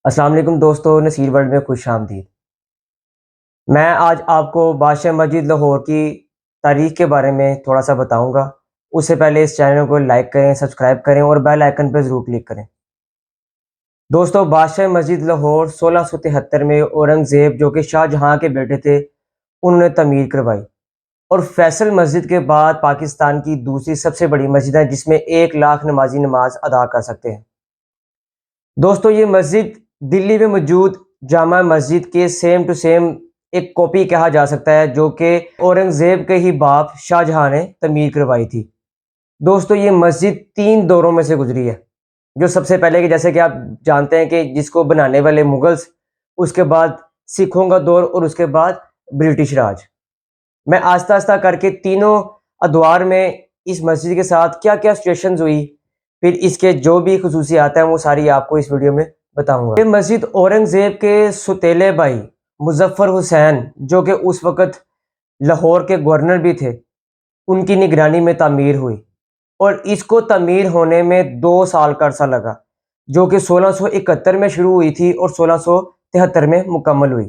السلام علیکم دوستو، نصیر ورلڈ میں خوش آمدید۔ میں آج آپ کو بادشاہ مسجد لاہور کی تاریخ کے بارے میں تھوڑا سا بتاؤں گا۔ اس سے پہلے اس چینل کو لائک کریں، سبسکرائب کریں اور بیل آئیکن پہ ضرور کلک کریں۔ دوستو، بادشاہ مسجد لاہور 1673 میں اورنگزیب جو کہ شاہ جہاں کے بیٹے تھے انہوں نے تعمیر کروائی، اور فیصل مسجد کے بعد پاکستان کی دوسری سب سے بڑی مسجد ہے جس میں 1 لاکھ نمازی نماز ادا کر سکتے ہیں۔ دوستو، یہ مسجد دلی میں موجود جامع مسجد کے سیم ٹو سیم ایک کاپی کہا جا سکتا ہے، جو کہ اورنگزیب کے ہی باپ شاہ جہاں نے تعمیر کروائی تھی۔ دوستو، یہ مسجد 3 دوروں میں سے گزری ہے۔ جو سب سے پہلے کہ جیسے کہ آپ جانتے ہیں کہ جس کو بنانے والے مغلز، اس کے بعد سکھوں کا دور اور اس کے بعد برٹش راج۔ میں آہستہ آہستہ کر کے تینوں ادوار میں اس مسجد کے ساتھ کیا کیا سچویشنز ہوئی، پھر اس کے جو بھی خصوصیات ہیں وہ ساری آپ کو اس ویڈیو میں بتاؤں گا۔ یہ مسجد اورنگزیب کے سوتیلے بھائی مظفر حسین جو کہ اس وقت لاہور کے گورنر بھی تھے، ان کی نگرانی میں تعمیر ہوئی، اور اس کو تعمیر ہونے میں 2 سال کا عرصہ لگا، جو کہ 1671 میں شروع ہوئی تھی اور 1673 میں مکمل ہوئی۔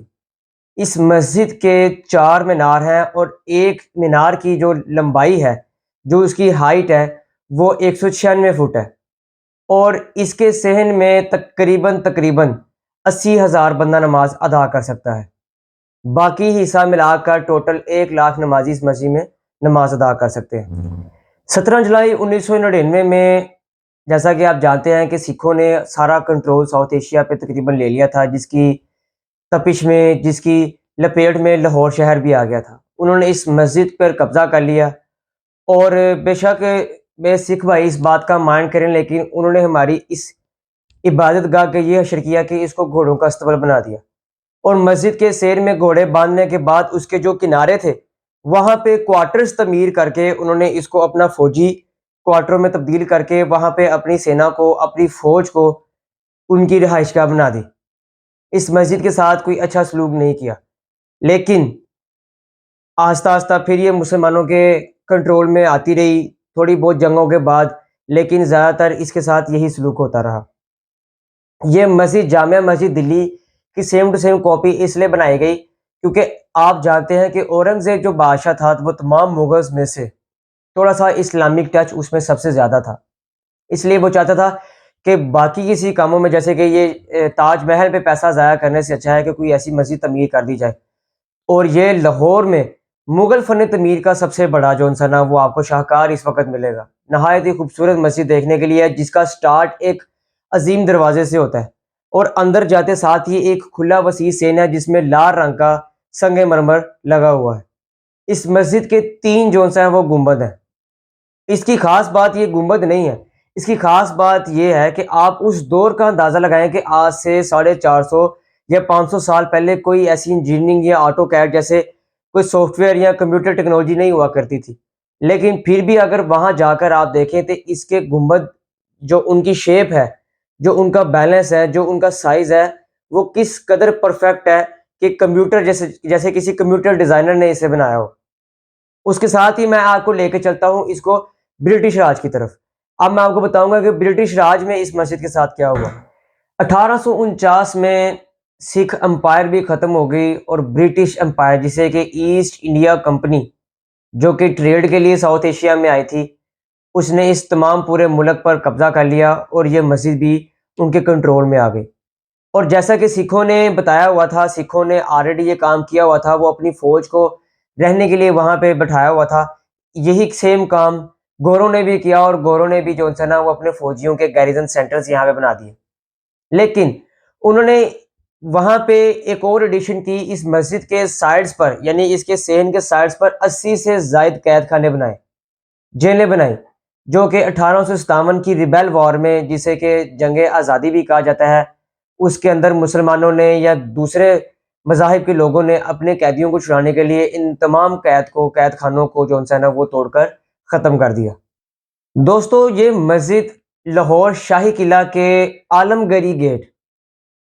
اس مسجد کے 4 مینار ہیں، اور ایک مینار کی جو لمبائی ہے، جو اس کی ہائٹ ہے، وہ 196 فٹ ہے، اور اس کے صحن میں تقریباً 80,000 بندہ نماز ادا کر سکتا ہے۔ باقی حصہ ملا کر ٹوٹل 1 لاکھ نمازی اس مسجد میں نماز ادا کر سکتے ہیں۔ 17 جولائی 1999 میں جیسا کہ آپ جانتے ہیں کہ سکھوں نے سارا کنٹرول ساؤتھ ایشیا پہ تقریباً لے لیا تھا، جس کی تپش میں، جس کی لپیٹ میں لاہور شہر بھی آ گیا تھا۔ انہوں نے اس مسجد پر قبضہ کر لیا، اور بے شک میرے سکھ بھائی اس بات کا مائنڈ کریں، لیکن انہوں نے ہماری اس عبادت گاہ کے یہ حشر کیا کہ اس کو گھوڑوں کا استبل بنا دیا، اور مسجد کے سیر میں گھوڑے باندھنے کے بعد اس کے جو کنارے تھے وہاں پہ کوارٹرز تعمیر کر کے انہوں نے اس کو اپنا فوجی کوارٹروں میں تبدیل کر کے وہاں پہ اپنی سینا کو، اپنی فوج کو ان کی رہائش گاہ بنا دی۔ اس مسجد کے ساتھ کوئی اچھا سلوک نہیں کیا، لیکن آہستہ آہستہ پھر یہ مسلمانوں کے کنٹرول میں آتی رہی تھوڑی بہت جنگوں کے بعد، لیکن زیادہ تر اس کے ساتھ یہی سلوک ہوتا رہا۔ یہ مسجد جامع مسجد دلی کی سیم ٹو سیم کاپی اس لیے بنائی گئی کیونکہ آپ جانتے ہیں کہ اورنگزیب جو بادشاہ تھا وہ تمام مغلز میں سے تھوڑا سا اسلامک ٹچ اس میں سب سے زیادہ تھا، اس لیے وہ چاہتا تھا کہ باقی کسی کاموں میں، جیسے کہ یہ تاج محل پہ پیسہ ضائع کرنے سے اچھا ہے کہ کوئی ایسی مسجد تعمیر کر دی جائے۔ اور یہ لاہور میں مغل فن تعمیر کا سب سے بڑا جو انسان ہے وہ آپ کو شاہکار اس وقت ملے گا۔ نہایت ہی خوبصورت مسجد دیکھنے کے لیے، جس کا سٹارٹ ایک عظیم دروازے سے ہوتا ہے، اور اندر جاتے ساتھ ہی ایک کھلا وسیع سین ہے جس میں لال رنگ کا سنگ مرمر لگا ہوا ہے۔ اس مسجد کے 3 جونس ہیں وہ گنبد ہیں۔ اس کی خاص بات یہ گنبد نہیں ہے، اس کی خاص بات یہ ہے کہ آپ اس دور کا اندازہ لگائیں کہ آج سے 450 یا 500 سال پہلے کوئی ایسی انجینئرنگ یا آٹو کیڈ جیسے کوئی سافٹ ویئر یا کمپیوٹر ٹیکنالوجی نہیں ہوا کرتی تھی، لیکن پھر بھی اگر وہاں جا کر آپ دیکھیں تو اس کے گنبد جو ان کی شیپ ہے، جو ان کا بیلنس ہے، جو ان کا سائز ہے، وہ کس قدر پرفیکٹ ہے کہ کمپیوٹر جیسے کسی کمپیوٹر ڈیزائنر نے اسے بنایا ہو۔ اس کے ساتھ ہی میں آپ کو لے کے چلتا ہوں اس کو برٹش راج کی طرف۔ اب میں آپ کو بتاؤں گا کہ برٹش راج میں اس مسجد کے ساتھ کیا ہوا۔ 1849 میں سکھ امپائر بھی ختم ہو گئی، اور برٹش امپائر جسے کہ ایسٹ انڈیا کمپنی جو کہ ٹریڈ کے لیے ساؤتھ ایشیا میں آئی تھی، اس نے اس تمام پورے ملک پر قبضہ کر لیا، اور یہ مسجد بھی ان کے کنٹرول میں آ گئی۔ اور جیسا کہ سکھوں نے بتایا ہوا تھا، سکھوں نے آلریڈی یہ کام کیا ہوا تھا، وہ اپنی فوج کو رہنے کے لیے وہاں پہ بٹھایا ہوا تھا۔ یہی سیم کام گوروں نے بھی کیا، اور گوروں نے بھی جو ہے نا وہ اپنے فوجیوں کے گیریزن سینٹرز یہاں پہ بنا دیے، لیکن انہوں نے وہاں پہ ایک اور ایڈیشن کی، اس مسجد کے سائڈز پر، یعنی اس کے صحن کے سائڈز پر 80 سے زائد قید خانے بنائے، جیلیں بنائی، جو کہ 1857 کی ریبیل وار میں، جسے کہ جنگ آزادی بھی کہا جاتا ہے، اس کے اندر مسلمانوں نے یا دوسرے مذاہب کے لوگوں نے اپنے قیدیوں کو چھڑانے کے لیے ان تمام قید خانوں کو جو ہے نا وہ توڑ کر ختم کر دیا۔ دوستو، یہ مسجد لاہور شاہی قلعہ کے عالمگیری گیٹ،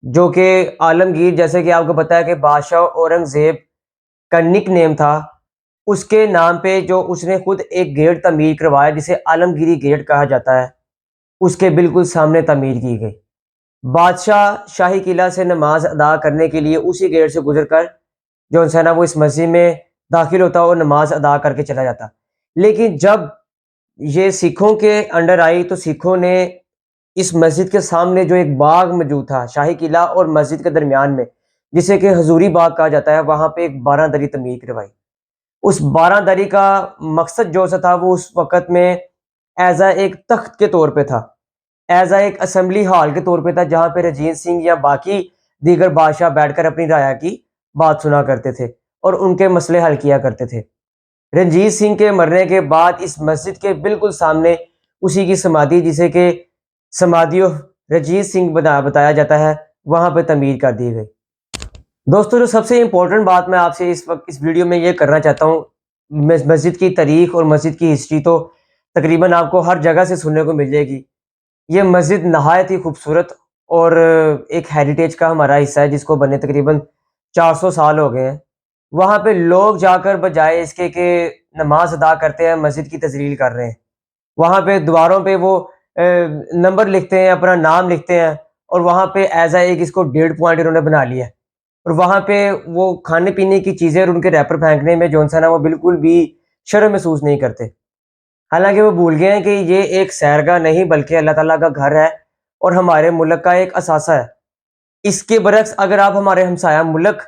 جو کہ عالمگیر جیسے کہ آپ کو پتا ہے کہ بادشاہ اورنگزیب کا نک نیم تھا، اس کے نام پہ جو اس نے خود ایک گیٹ تعمیر کروایا جسے عالمگیری گیٹ کہا جاتا ہے، اس کے بالکل سامنے تعمیر کی گئی۔ بادشاہ شاہی قلعہ سے نماز ادا کرنے کے لیے اسی گیٹ سے گزر کر جو ہے نا وہ اس مسجد میں داخل ہوتا اور نماز ادا کر کے چلا جاتا. لیکن جب یہ سکھوں کے انڈر آئی تو سکھوں نے اس مسجد کے سامنے جو ایک باغ موجود تھا شاہی قلعہ اور مسجد کے درمیان میں، جسے کہ حضوری باغ کہا جاتا ہے، وہاں پہ ایک 12 دری تعمیر کروائی. اس 12 دری کا مقصد جو سا تھا وہ اس وقت میں ایز اے ایک تخت کے طور پہ تھا، ایز اے ایک اسمبلی ہال کے طور پہ تھا، جہاں پہ رنجیت سنگھ یا باقی دیگر بادشاہ بیٹھ کر اپنی رعایا کی بات سنا کرتے تھے اور ان کے مسئلے حل کیا کرتے تھے. رنجیت سنگھ کے مرنے کے بعد اس مسجد کے بالکل سامنے اسی کی سمادھی، جسے کہ سمادھی آف رنجیت سنگھ بتایا جاتا ہے، وہاں پہ تعمیر کر دی گئی. دوستو، جو سب سے امپورٹنٹ بات میں آپ سے اس وقت اس ویڈیو میں یہ کرنا چاہتا ہوں، مسجد کی تاریخ اور مسجد کی ہسٹری تو تقریباً آپ کو ہر جگہ سے سننے کو مل جائے گی. یہ مسجد نہایت ہی خوبصورت اور ایک ہیریٹیج کا ہمارا حصہ ہے، جس کو بنے تقریباً 400 سال ہو گئے ہیں. وہاں پہ لوگ جا کر بجائے اس کے کہ نماز ادا کرتے ہیں، مسجد کی تزلیل کر رہے ہیں. وہاں پہ دیواروں پہ وہ نمبر لکھتے ہیں، اپنا نام لکھتے ہیں، اور وہاں پہ ایز اے ایک اس کو 1.5 پوائنٹ انہوں نے بنا لیا ہے. اور وہاں پہ وہ کھانے پینے کی چیزیں اور ان کے ریپر پھینکنے میں جو نا وہ بالکل بھی شرم محسوس نہیں کرتے، حالانکہ وہ بھول گئے ہیں کہ یہ ایک سیرگاہ نہیں بلکہ اللہ تعالیٰ کا گھر ہے اور ہمارے ملک کا ایک اثاثہ ہے. اس کے برعکس اگر آپ ہمارے ہمسایہ ملک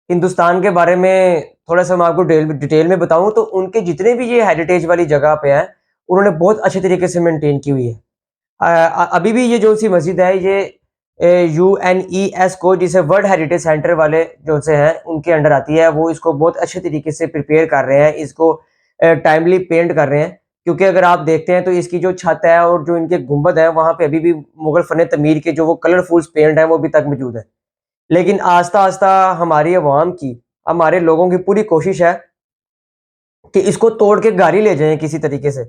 ہندوستان کے بارے میں تھوڑا سا میں آپ کو ڈیٹیل میں بتاؤں تو ان کے جتنے بھی یہ ہیریٹیج والی جگہ پہ ہیں، انہوں نے بہت اچھے طریقے سے مینٹین کی ہوئی ہے. ابھی بھی یہ جو سی مسجد ہے یہ UNESCO جسے ورلڈ ہیریٹیج سینٹر والے جو سے ہیں ان کے انڈر آتی ہے. وہ اس کو بہت اچھے طریقے سے پریپیئر کر رہے ہیں، اس کو ٹائملی پینٹ کر رہے ہیں، کیونکہ اگر آپ دیکھتے ہیں تو اس کی جو چھت ہے اور جو ان کے گنبد ہیں وہاں پہ ابھی بھی مغل فن تعمیر کے جو وہ کلرفل پینٹ ہیں وہ ابھی تک موجود ہے. لیکن آہستہ آہستہ ہماری عوام کی، ہمارے لوگوں کی پوری کوشش ہے کہ اس کو توڑ کے گاڑی لے جائیں کسی طریقے سے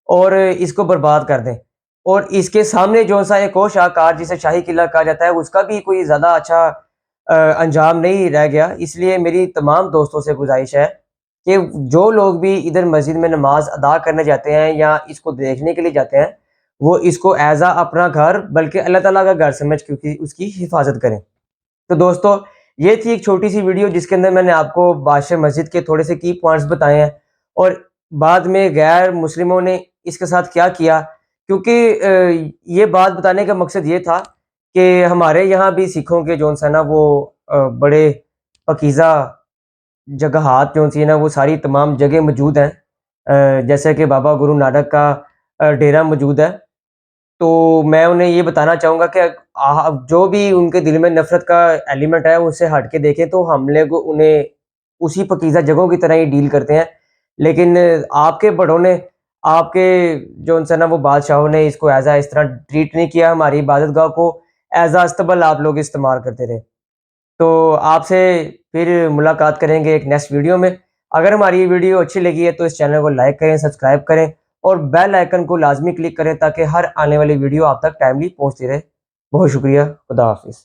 اور اس کو برباد کر دیں. اور اس کے سامنے جو سا ایک اور شاہکار جسے شاہی قلعہ کہا جاتا ہے، اس کا بھی کوئی زیادہ اچھا انجام نہیں رہ گیا. اس لیے میری تمام دوستوں سے گزارش ہے کہ جو لوگ بھی ادھر مسجد میں نماز ادا کرنے جاتے ہیں یا اس کو دیکھنے کے لیے جاتے ہیں، وہ اس کو ایز اے اپنا گھر بلکہ اللہ تعالیٰ کا گھر سمجھ کیونکہ اس کی حفاظت کریں. تو دوستو، یہ تھی ایک چھوٹی سی ویڈیو جس کے اندر میں نے آپ کو بادشاہ مسجد کے تھوڑے سے کی پوائنٹس بتائے ہیں، اور بعد میں غیر مسلموں نے اس کے ساتھ کیا کیا. کیونکہ یہ بات بتانے کا مقصد یہ تھا کہ ہمارے یہاں بھی سکھوں کے جو ہے نا وہ بڑے پاکیزہ جگہات جو سی نا وہ ساری تمام جگہ موجود ہیں، جیسے کہ بابا گرو نانک کا ڈیرا موجود ہے. تو میں انہیں یہ بتانا چاہوں گا کہ جو بھی ان کے دل میں نفرت کا ایلیمنٹ ہے اسے ہٹ کے دیکھیں تو ہم لوگ انہیں اسی پاکیزہ جگہوں کی طرح ہی ڈیل کرتے ہیں. لیکن آپ کے بڑوں نے، آپ کے جو نا وہ بادشاہوں نے اس کو ایز اے اس طرح ٹریٹ نہیں کیا. ہماری عبادت گاہ کو ایز اے استبل آپ لوگ استعمال کرتے رہے. تو آپ سے پھر ملاقات کریں گے ایک نیکسٹ ویڈیو میں. اگر ہماری یہ ویڈیو اچھی لگی ہے تو اس چینل کو لائک کریں، سبسکرائب کریں اور بیل آئیکن کو لازمی کلک کریں تاکہ ہر آنے والی ویڈیو آپ تک ٹائملی پہنچتی رہے. بہت شکریہ. خدا حافظ.